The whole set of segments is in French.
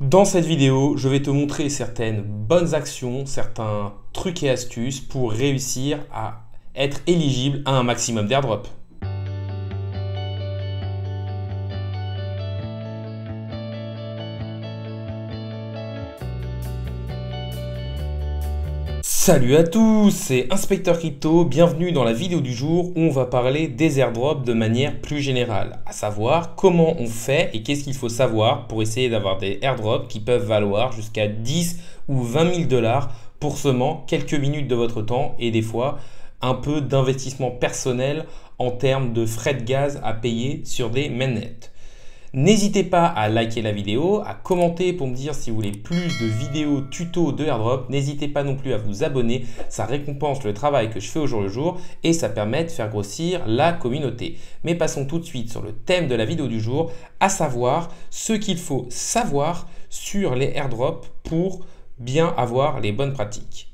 Dans cette vidéo, je vais te montrer certaines bonnes actions, certains trucs et astuces pour réussir à être éligible à un maximum d'airdrop. Salut à tous, c'est Inspecteur Crypto, bienvenue dans la vidéo du jour où on va parler des airdrops de manière plus générale, à savoir comment on fait et qu'est-ce qu'il faut savoir pour essayer d'avoir des airdrops qui peuvent valoir jusqu'à 10 ou 20 000 dollars pour seulement quelques minutes de votre temps et des fois un peu d'investissement personnel en termes de frais de gaz à payer sur des mainnets. N'hésitez pas à liker la vidéo, à commenter pour me dire si vous voulez plus de vidéos tuto de airdrop. N'hésitez pas non plus à vous abonner, ça récompense le travail que je fais au jour le jour et ça permet de faire grossir la communauté. Mais passons tout de suite sur le thème de la vidéo du jour, à savoir ce qu'il faut savoir sur les airdrops pour bien avoir les bonnes pratiques.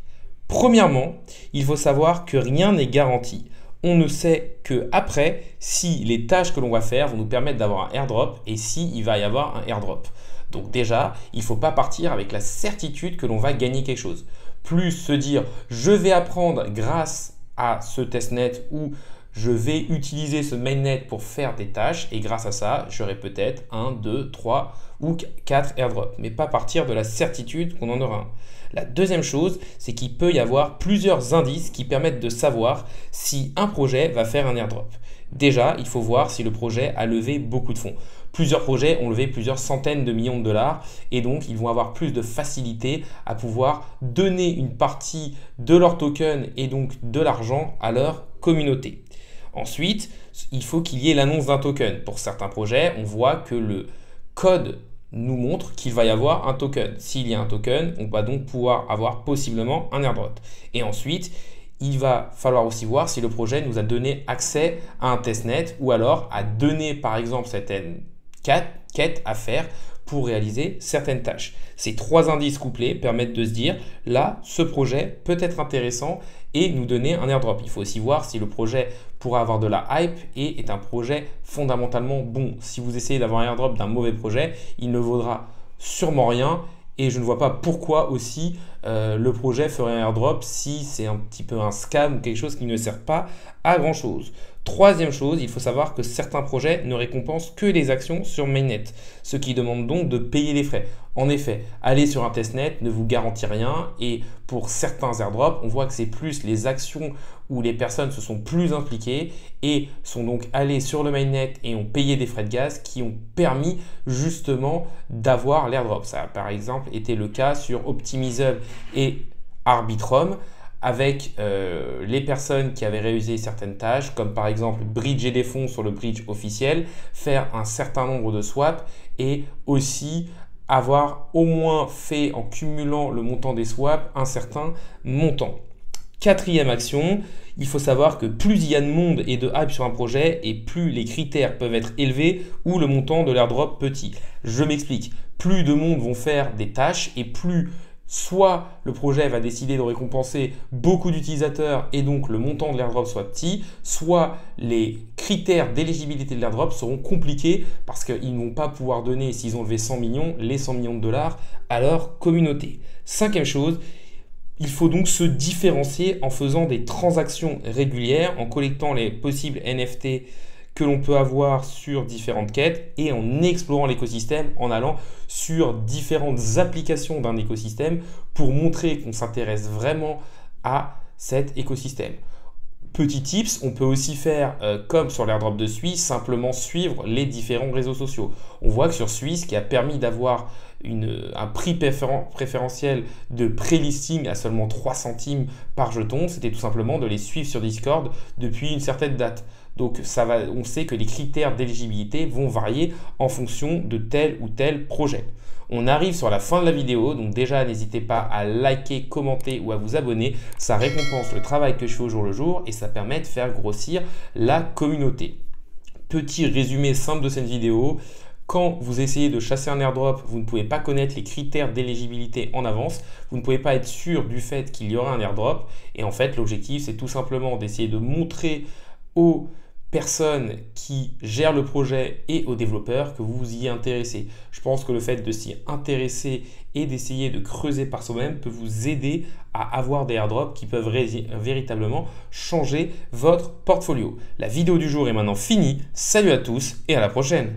Premièrement, il faut savoir que rien n'est garanti. On ne sait que après si les tâches que l'on va faire vont nous permettre d'avoir un airdrop et s'il va y avoir un airdrop. Donc déjà, il ne faut pas partir avec la certitude que l'on va gagner quelque chose. Plus se dire je vais apprendre grâce à ce testnet ou je vais utiliser ce mainnet pour faire des tâches et grâce à ça, j'aurai peut-être 1, 2, 3 ou 4 airdrops. Mais pas partir de la certitude qu'on en aura un. La deuxième chose, c'est qu'il peut y avoir plusieurs indices qui permettent de savoir si un projet va faire un airdrop. Déjà, il faut voir si le projet a levé beaucoup de fonds. Plusieurs projets ont levé plusieurs centaines de millions de dollars et donc ils vont avoir plus de facilité à pouvoir donner une partie de leur token et donc de l'argent à leur communauté. Ensuite, il faut qu'il y ait l'annonce d'un token. Pour certains projets, on voit que le code nous montre qu'il va y avoir un token. S'il y a un token, on va donc pouvoir avoir possiblement un airdrop. Et ensuite, il va falloir aussi voir si le projet nous a donné accès à un testnet ou alors a donné par exemple certaines quêtes à faire pour réaliser certaines tâches. Ces trois indices couplés permettent de se dire là, ce projet peut être intéressant et nous donner un airdrop. Il faut aussi voir si le projet pourra avoir de la hype et est un projet fondamentalement bon. Si vous essayez d'avoir un airdrop d'un mauvais projet, il ne vaudra sûrement rien et je ne vois pas pourquoi aussi le projet ferait un airdrop si c'est un petit peu un scam ou quelque chose qui ne sert pas à grand chose. Troisième chose, il faut savoir que certains projets ne récompensent que les actions sur mainnet, ce qui demande donc de payer les frais. En effet, aller sur un testnet ne vous garantit rien et pour certains airdrops, on voit que c'est plus les actions où les personnes se sont plus impliquées et sont donc allées sur le mainnet et ont payé des frais de gaz qui ont permis justement d'avoir l'airdrop. Ça a par exemple été le cas sur Optimism et Arbitrum, avec les personnes qui avaient réalisé certaines tâches, comme par exemple bridger des fonds sur le bridge officiel, faire un certain nombre de swaps et aussi avoir au moins fait en cumulant le montant des swaps un certain montant. Quatrième action, il faut savoir que plus il y a de monde et de hype sur un projet et plus les critères peuvent être élevés ou le montant de l'airdrop petit. Je m'explique, plus de monde vont faire des tâches et plus soit le projet va décider de récompenser beaucoup d'utilisateurs et donc le montant de l'airdrop soit petit, soit les critères d'éligibilité de l'airdrop seront compliqués parce qu'ils ne vont pas pouvoir donner, s'ils ont levé 100 millions, les 100 millions de dollars à leur communauté. Cinquième chose, il faut donc se différencier en faisant des transactions régulières, en collectant les possibles NFT que l'on peut avoir sur différentes quêtes et en explorant l'écosystème, en allant sur différentes applications d'un écosystème pour montrer qu'on s'intéresse vraiment à cet écosystème. Petit tips, on peut aussi faire comme sur l'airdrop de Suisse, simplement suivre les différents réseaux sociaux. On voit que sur Suisse, qui a permis d'avoir un prix préférentiel de pré-listing à seulement 3 centimes par jeton, c'était tout simplement de les suivre sur Discord depuis une certaine date. Donc on sait que les critères d'éligibilité vont varier en fonction de tel ou tel projet. On arrive sur la fin de la vidéo, donc déjà n'hésitez pas à liker, commenter ou à vous abonner. Ça récompense le travail que je fais au jour le jour et ça permet de faire grossir la communauté. Petit résumé simple de cette vidéo. Quand vous essayez de chasser un airdrop, vous ne pouvez pas connaître les critères d'éligibilité en avance. Vous ne pouvez pas être sûr du fait qu'il y aura un airdrop. Et en fait, l'objectif, c'est tout simplement d'essayer de montrer aux personnes qui gèrent le projet et aux développeurs que vous vous y intéressez. Je pense que le fait de s'y intéresser et d'essayer de creuser par soi-même peut vous aider à avoir des airdrops qui peuvent véritablement changer votre portfolio. La vidéo du jour est maintenant finie. Salut à tous et à la prochaine.